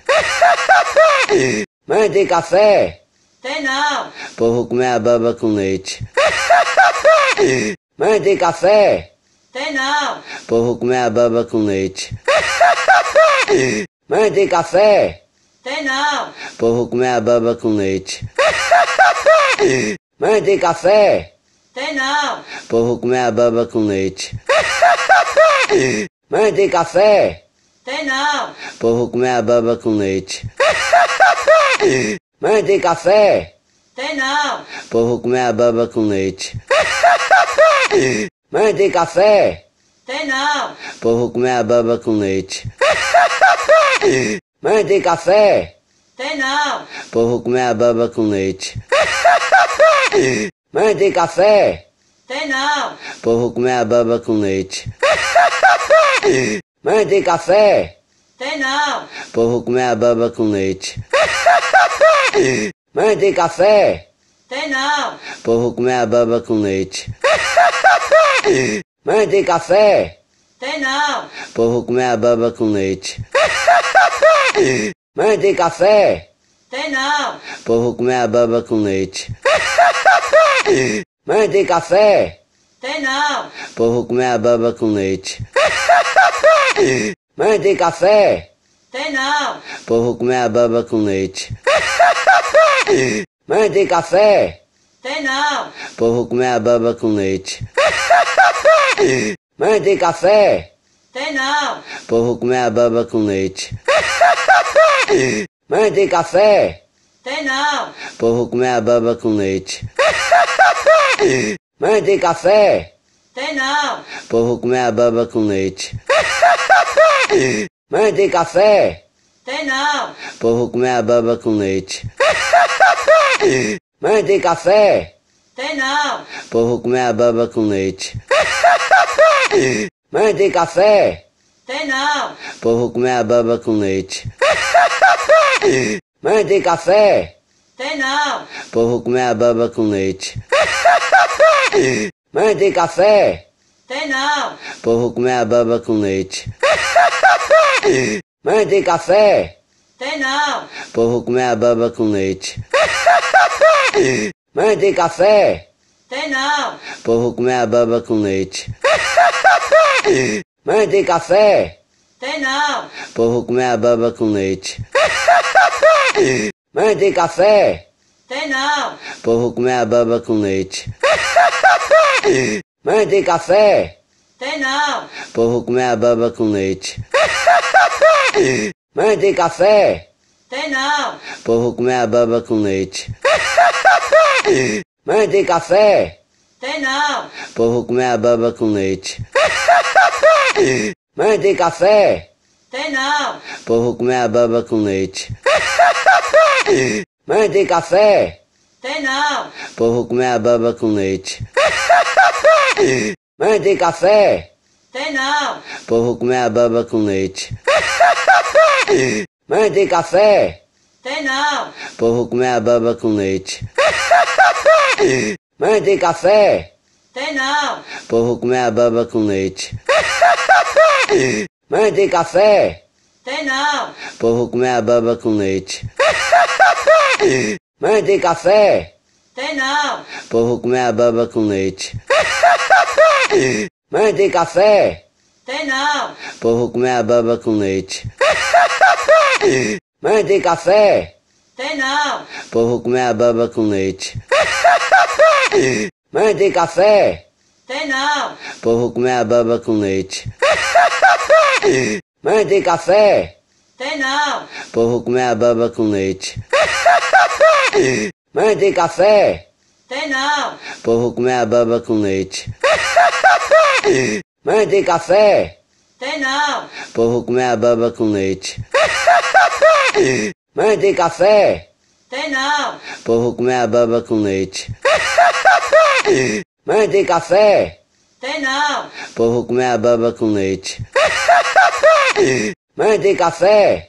Mãe, tem café? Tem não. Vou comer a baba com leite. Mãe, tem café? Tem não. Vou comer a baba com leite. Mãe, tem café? Tem não. Vou comer a baba com leite. Mãe, tem café? Tem não. Vou comer a baba com leite. Mãe, tem café? Tem não. Vou comer a baba com leite. Mãe, tem café? Tem não. Vou comer a baba com leite. Mãe, tem café? Tem não. Vou comer a baba com leite. Mãe, tem café? Tem não. Vou comer a baba com leite. Mãe, tem café? Tem não. Porra, comer a baba com leite. Mãe, tem café? Tem não. Porra, comer a baba com leite. Mãe, tem café? Tem não. Porra, comer a baba com leite. Mãe, tem café? Tem não. Porra, comer a baba com leite. Mãe, tem café? Tem não. Porra, comer a baba com leite. Mãe, tem café? Tem não. Porra, comer a baba com leite. Mãe, tem café? Tem não. Porra, comer a baba com leite. Mãe, tem café? Tem não. Porra, comer a baba com leite. Mãe, tem café? Tem não. Porra, comer a baba com leite. Mãe, tem café? Tem não. Porra, comer a baba com leite. Mãe, tem café? Tem não. Porra, comer a baba com leite. Mãe, tem café? Tem não. Porra, comer a baba com leite. Mãe, tem café? Tem não. Porra, comer a baba com leite. Mãe, tem café? Tem não. Porra, comer a baba com leite. Mãe, tem café? Tem não. Porra, comer a baba com leite. Mãe, tem café? Tem não. Porra, comer a baba com leite. Mãe, tem café? Tem não. Porra, comer a baba com leite. Mãe, tem café? Tem não. Porra, comer a baba com leite. Mãe, tem café? Tem não. Porra, comer a baba com leite. Mãe, tem café? Tem não. Porra, comer a baba com leite. Mãe, tem café? Tem não. Porra, comer a baba com leite. Mãe, tem café? Tem não. Porra, comer a baba com leite. Mãe, tem café? Tem não. Porra, comer a baba com leite. Mãe, tem café? Tem não. Porra, comer a baba com leite. Mãe, tem café? Tem não. Porra, comer a baba com leite. Mãe, tem café? Tem não. Porra, comer a baba com leite. Mãe, tem café? Tem não. Porra, comer a baba com leite. Mãe, tem café? Tem não. Porra, comer a baba com leite. Mãe, tem café? Tem não. Porra, comer a baba com leite. Mãe, tem café? Tem não. Porra, comer a baba com leite. Mãe, tem café? Tem não. Porra, comer a baba com leite. Mãe, tem café? Tem não. Porra, comer a baba com leite. Mãe, tem café? Tem não. Porra, comer a baba com leite. Mãe, tem café? Tem não. Porra, comer a baba com leite. Mãe, tem café? Tem não. Porra, comer a baba com leite. Mãe, tem café? Tem não. Porra, comer a baba com leite. Mãe, tem café? Tem não. Porra, comer a baba com leite. Mãe, tem café? Tem não. Porra, comer a baba com leite. Mãe, tem café?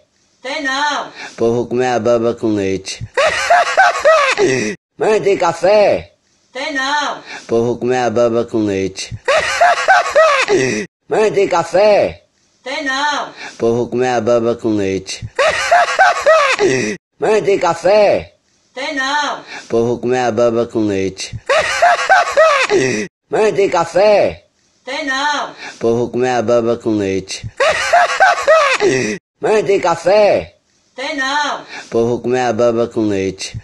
Tem não. Porra, comer a baba com leite. Mãe, tem café? Tem não. Porra, comer a baba com leite. Mãe, tem café? Tem não. Porra, comer a baba com leite. Mãe, tem café? Tem não. Porra, comer a baba com leite. Mãe, tem café? Tem não. Porra, comer a baba com leite. Mãe, tem café? Tem não. Porra, comer a baba com leite.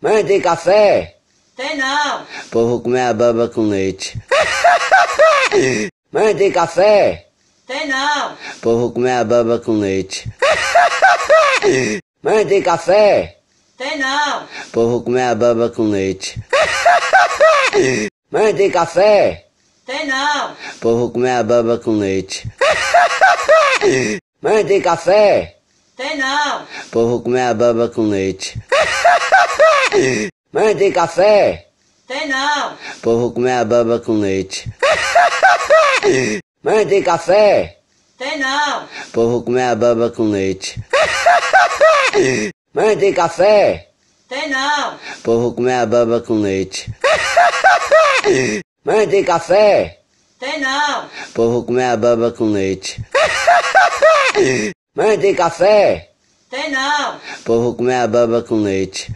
Mãe, tem café? Tem não. Porra, comer a baba com leite. Mãe, tem café? Tem não. Porra, comer a baba com leite. Mãe, tem café? Tem não. Porra, comer a baba com leite. Mãe, tem café? Tem não. Porra, comer a baba com leite. Mãe, tem café? Tem não. Porra, comer a baba com leite. Mãe, tem café? Tem não. Porra, comer a baba com leite. Mãe, tem café? Tem não. Porra, comer a baba com leite. Mãe, tem café? Tem não. Porra, comer a baba com leite. Mãe, tem café? Tem não. Porra, comer a baba com leite. Mãe, tem café? Tem não. Porra, comer a baba com leite.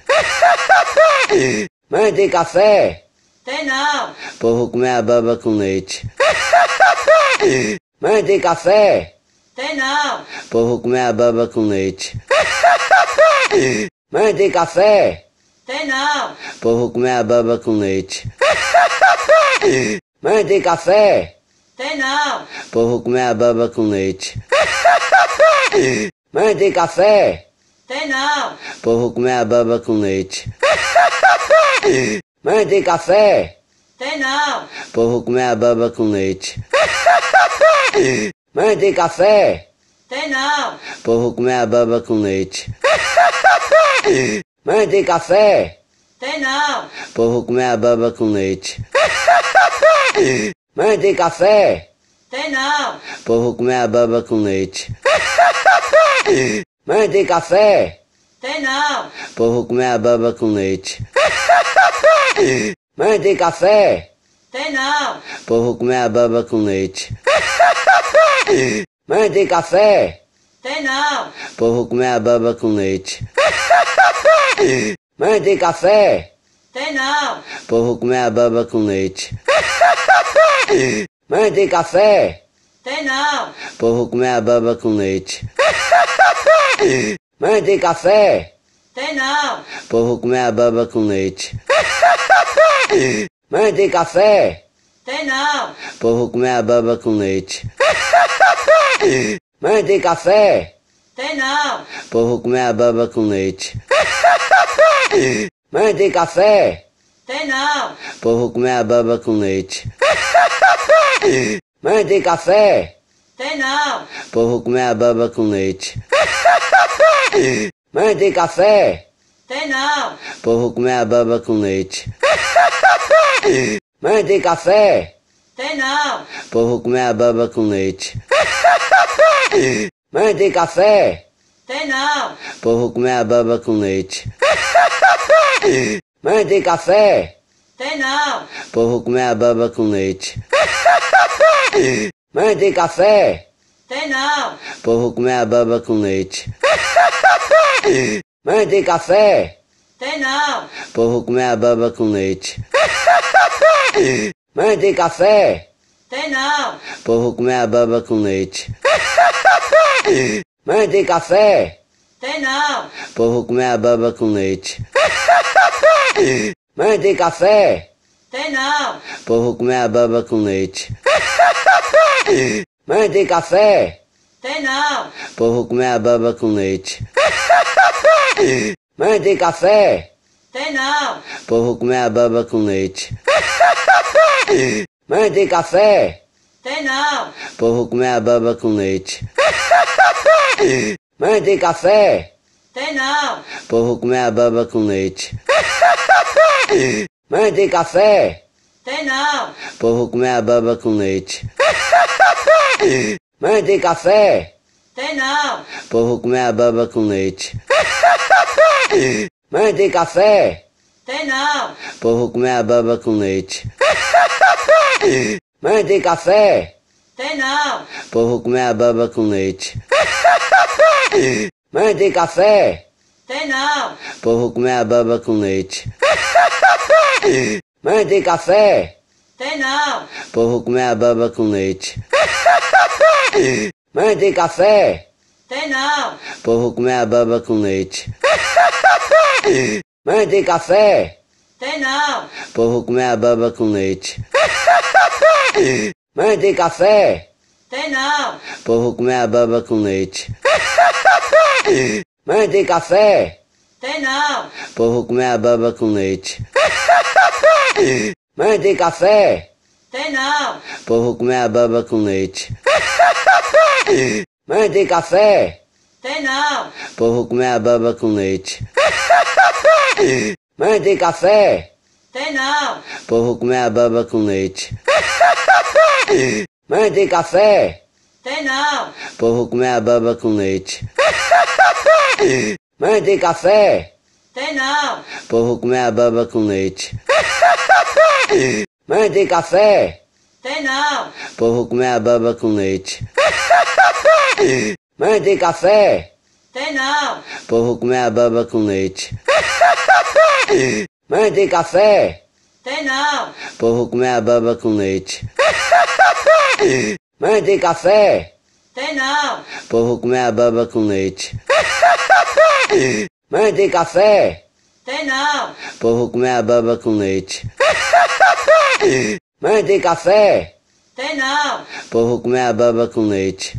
Mãe, tem café? Tem não. Porra, comer a baba com leite. Mãe, tem café? Tem não. Porra, comer a baba com leite. Mãe, tem café? Tem não. Porra, comer a baba com leite. Mãe, tem café? Tem não. Porra, comer a baba com leite. Mãe, tem café? Tem não. Porra, comer a baba com leite. Mãe, tem café? Tem não. Porra, comer a baba com leite. Mãe, tem café? Tem não. Porra, comer a baba com leite. Mãe, tem café? Tem não. Porra, comer a baba com leite. Mãe, tem café? Tem não. Porra, comer a baba com leite. Mãe, tem café? Tem não. Porra, comer a baba com leite. Mãe, tem café? Tem não. Porra, comer a baba com leite. Mãe, tem café? Tem não. Porra, comer a baba com leite. Mãe, tem café? Tem não. Porra, comer a baba com leite. Mãe, tem café? Tem não. Porra, comer a baba com leite. Mãe, tem café? Tem não. Porra, comer a baba com leite. Mãe, tem café? Tem não. Porra, comer a baba com leite. Mãe, tem café? Tem não. Porra, comer a baba com leite. Mãe, tem café? Tem não. Porra, comer a baba com leite. Mãe, tem café? Tem não. Porra, comer a baba com leite. Mãe, tem café? Tem não. Porra, comer a baba com leite. Mãe, tem café? Tem não. Porra, comer a baba com leite. Mãe, tem café? Tem não. Porra, comer a baba com leite. Mãe, tem café? Tem não. Porra, comer a baba com leite. Mãe, tem café? Tem não. Porra, comer a baba com leite. Mãe, tem café? Tem não. Porra, comer a baba com leite. Mãe, tem café? Tem não. Porra, comer a baba com leite. Mãe, tem café? Tem não. Porra, comer a baba com leite. Mãe, tem café? Tem não. Porra, comer a baba com leite. Mãe, tem café? Tem não. Porra, comer a baba com leite. Mãe, tem café? Tem não. Porra, comer a baba com leite. Mãe, tem café? Tem não. Porra, comer a baba com leite. Mãe, tem café? Tem não. Porra, comer a baba com leite. Mãe, tem café? Tem não. Porra, comer a baba com leite. Mãe, tem café? Tem não. Porra, comer a baba com leite. Mãe, tem café? Tem não. Porra, comer a baba com leite. Mãe, tem café? Tem não. Porra, comer a baba com leite. Mãe, tem café? Tem não. Porra, comer a baba com leite. Mãe, tem café? Tem não. Porra, comer a baba com leite. Mãe, tem café? Tem não. Porra, comer a baba com leite. Mãe, tem café? Tem não. Porra, comer a baba com leite. Mãe, tem café? Tem não. Porra, comer a baba com leite. Mãe, tem café? Tem não. Porra, comer a baba com leite. Mãe, tem café? Tem não. Porra, comer a baba com leite. Mãe, tem café? Tem não. Porra, comer a baba com leite. Mãe, tem café? Tem não. Porra, comer a baba com leite. Mãe, tem café? Tem não. Porra, comer a baba com leite. Mãe, tem café? Tem não. Porra, comer a baba com leite. Mãe, tem café? Tem não. Porra, comer a baba com leite. Mãe, tem café? Tem não. Porra, comer a baba com leite. Mãe, tem café? Tem não. Porra, comer a baba com leite. Mãe, tem café? Tem não. Porra, comer a baba com leite. Mãe, tem café? Tem não. Porra, comer a baba com leite. Mãe, tem café? Tem não. Porra, comer a baba com leite.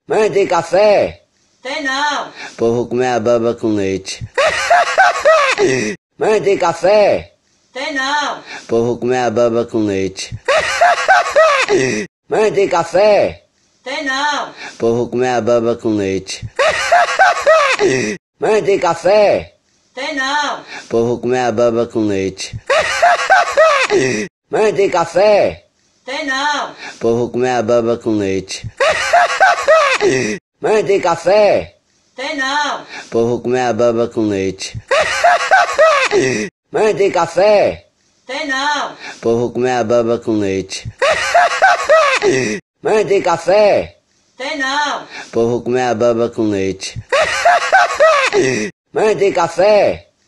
Mãe, tem café? Tem não. Porra, comer a baba com leite. Mãe, tem café? Tem não. Porra, comer a baba com leite. Mãe, tem café? Tem não. Porra, comer a baba com leite. Mãe, tem café? Tem não. Porra, comer a baba com leite. Mãe, tem café? Tem não. Porra, comer a baba com leite. Mãe, tem café? Tem não. Porra, comer a baba com leite. Mãe, tem café? Tem não. Porra, comer a baba com leite. Mãe, tem café? Tem não. Porra, comer a baba com leite. Mãe, tem café? Tem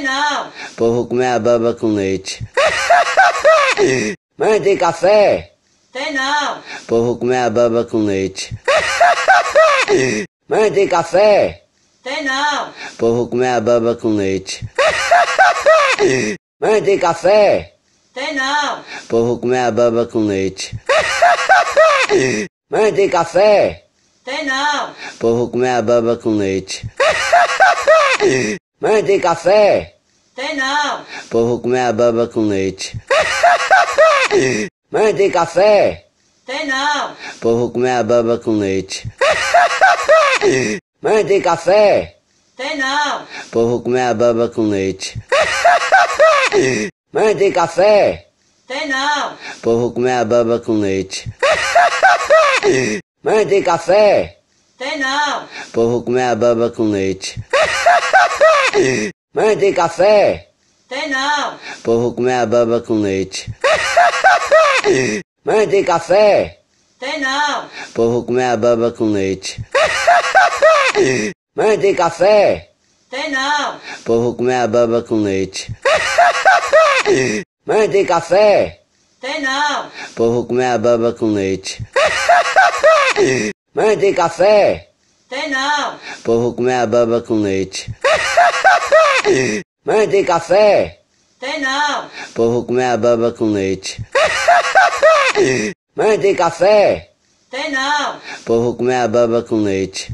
não. Porra, comer a baba com leite. Mãe, tem café? Tem não. Porra, comer a baba com leite. Mãe, tem café? Tem não. Porra, comer a baba com leite. Mãe, tem café? Tem não. Porra, comer a baba com leite. Mãe, tem café? Tem não. Porra, comer a baba com leite. Mãe, tem café? Tem não. Porra, comer a baba com leite. Mãe, tem café? Tem não. Porra, comer a baba com leite. Mãe, tem café? Tem não. Porra, comer a baba com leite. Mãe, tem café? Tem não. Porra, comer a baba com leite. Mãe, tem café? Tem não. Porra, comer a baba com leite. Mãe, tem café? Tem não. Porra, comer a baba com leite. Mãe, tem café? Tem não. Porra, comer a baba com leite. Mãe, tem café? Tem não. Porra, comer a baba com leite. Mãe, tem café? Tem não. Porra, comer a baba com leite. Mãe, tem café? Tem não. Porra, comer a baba com leite. Mãe, tem café? Tem não. Porra, comer a baba com leite. Mãe, tem café? Tem não. Porra, comer a baba com leite. Mãe, tem café? Tem não. Porra, comer a baba com leite.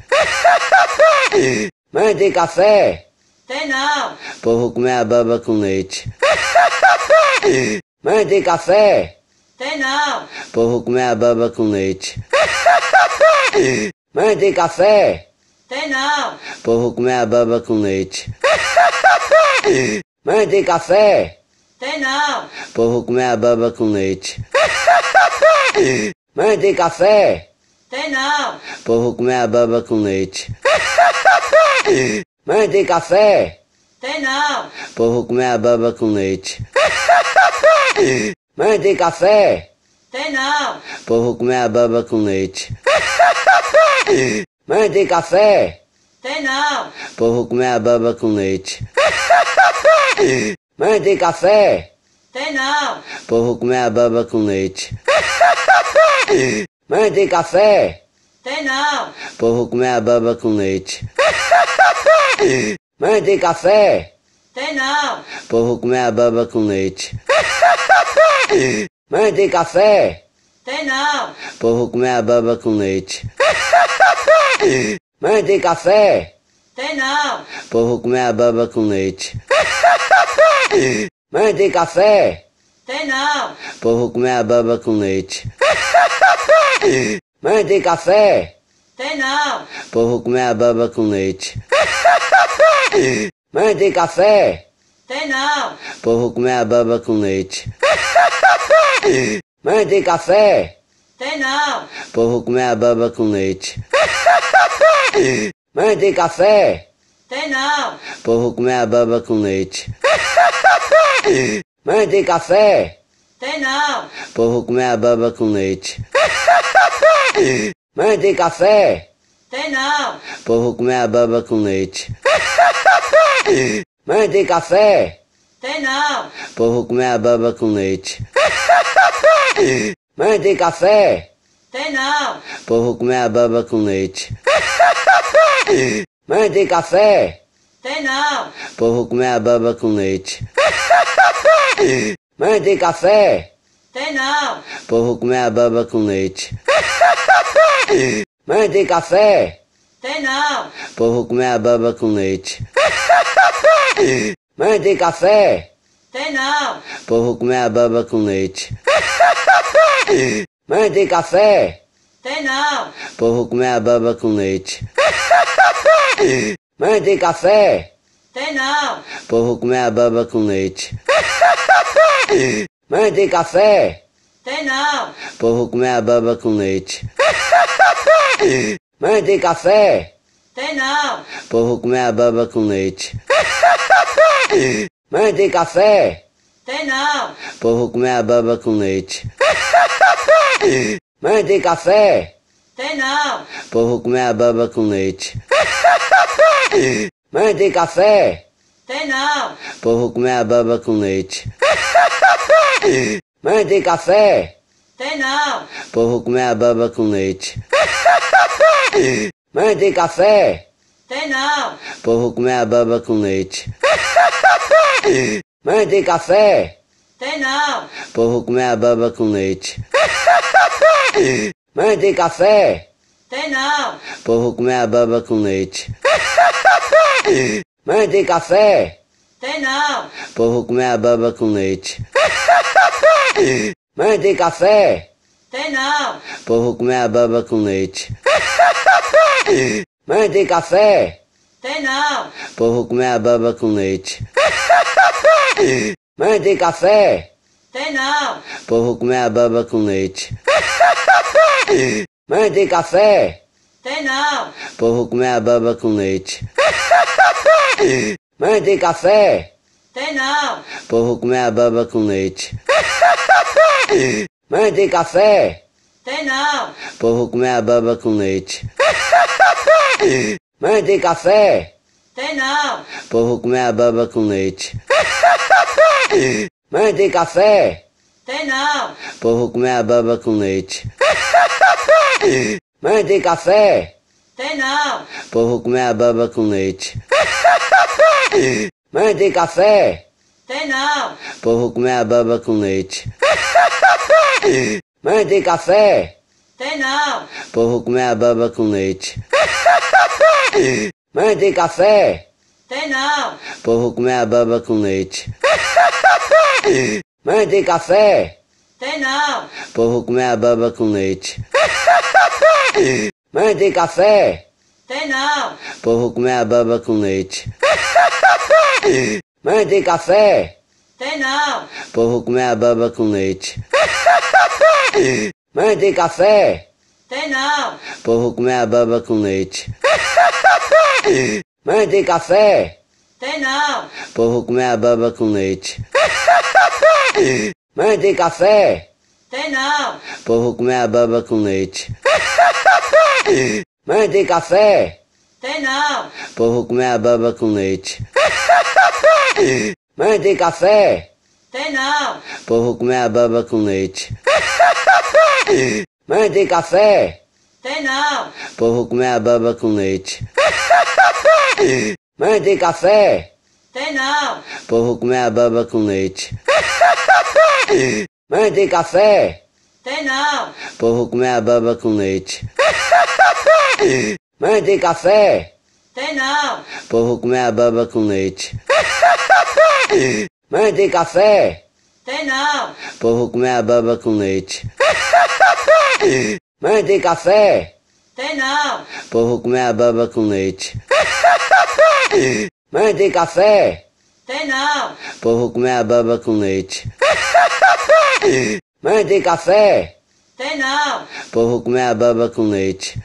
Mãe, tem café? Tem não. Porra, comer a baba com leite. Mãe, tem café? Tem não. Porra, comer a baba com leite. Mãe, tem café? Tem não. Porra, comer a baba com leite. Mãe, tem café? Tem não. Porra, comer a baba com leite. Mãe, tem café? Tem não. Porra, comer a baba com leite. Mãe, tem café? Tem não. Porra, comer a baba com leite. Mãe, tem café? Tem não. Porra, comer a baba com leite. Mãe, tem café? Tem não. Porra, comer a baba com leite. Mãe, tem café? Tem não. Porra, comer a baba com leite. Mãe, tem café? Tem não. Porra, comer a baba com leite. Mãe, tem café? Tem não. Porra, comer a baba com leite. Mãe, tem café? Tem não. Porra, comer a baba com leite. Mãe, tem café? Tem não. Porra, comer a baba com leite. Mãe, tem café? Tem não. Porra, comer a baba com leite. Mãe, tem café? Tem não. Pô, vou comer a baba com leite. Mãe, tem café? Tem não. Pô, vou comer a baba com leite. Mãe, tem café? Tem não. Pô, vou comer a baba com leite. Mãe, tem café? Tem não. Pô, vou comer a baba com leite. Mãe, tem café? Tem não. Pô, vou comer a baba com leite. Mãe, tem café? Tem não. Pô, vou comer a baba com leite. Mãe, tem café? Tem não. Pô, vou comer a baba com leite. Mãe, tem café? Tem não. Pô, vou comer a baba com leite. Mãe, tem café? Tem não. Pô, vou comer a baba com leite. Mãe, tem café? Tem não. Pô, vou comer a baba com leite. Mãe, tem café? Tem não. Pô, vou comer a baba com leite. Mãe, tem café? Tem não. Pô, vou comer a baba com leite. Mãe, tem café? Tem não. Pô, vou comer a baba com leite. Mãe, tem café? Tem não. Pô, vou comer a baba com leite. Mãe, tem café? Tem não. Pô, vou comer a baba com leite. Mãe, tem café? Tem não. Pô, vou comer a baba com leite. Mãe, tem café? Tem não. Pô, vou comer a baba com leite. Mãe, tem café? Tem não. Pô, vou comer a baba com leite. Mãe, tem café? Tem não. Pô, vou comer a baba com leite. Mãe, tem café? Tem não. Pô, vou comer a baba com leite. Mãe, tem café? Tem não. Pô, vou comer a baba com leite. Mãe, tem café? Tem não. Pô, vou comer a baba com leite. Mãe, tem café? Tem não. Pô, vou comer a baba com leite. Mãe, tem café? Tem não. Pô, vou comer a baba com leite. Mãe, tem café? Tem não. Pô, vou comer a baba com leite. Mãe, tem café? Tem não. Pô, vou comer a baba com leite. Mãe, tem café? Tem não. Pô, vou comer a baba com leite. Mãe, tem café? Tem não. Pô, vou comer a baba com leite. Mãe, tem café? Tem não. Pô, vou comer a baba com leite. Mãe, tem café? Tem não. Pô, vou comer a baba com leite. Mãe, tem café? Tem não. Pô, vou comer a baba com leite. Mãe, tem café? Tem não. Pô, vou comer a baba com leite. Mãe, tem café? Tem não. Pô, vou comer a baba com leite. Mãe, tem café? Tem não. Pô, vou comer a baba com leite. Mãe, tem café? Tem não. Pô, vou comer a baba com leite. Mãe, tem café? Tem não. Pô, vou comer a baba com leite. Mãe, tem café? Tem não. Pô, vou comer a baba com leite. Mãe, tem café? Tem não. Pô, vou comer a baba com leite. Mãe, tem café? Tem não. Pô, vou comer a baba com leite. Mãe, tem café? Tem não. Pô, vou comer a baba com leite. Mãe, tem café? Tem não. Pô, vou comer a baba com leite. Mãe, tem café? Tem não. Pô, vou comer a baba com leite. Mãe, tem café? Tem não. Pô, vou comer a baba com leite. Mãe, tem café? Tem não. Pô, vou comer a baba com leite. Mãe, tem café? Tem não. Pô, vou comer a baba com leite. Mãe, tem café? Tem não. Pô, vou comer a baba com leite. Mãe, tem café? Tem não. Pô, vou comer a baba com leite. Mãe, tem café? Tem não. Pô, vou comer a baba com leite. Mãe, tem café? Tem não. Pô, vou comer a baba com leite. Mãe, tem café? Tem não. Pô, vou comer a baba com leite. Mãe, tem café? Tem não. Pô, vou comer a baba com leite.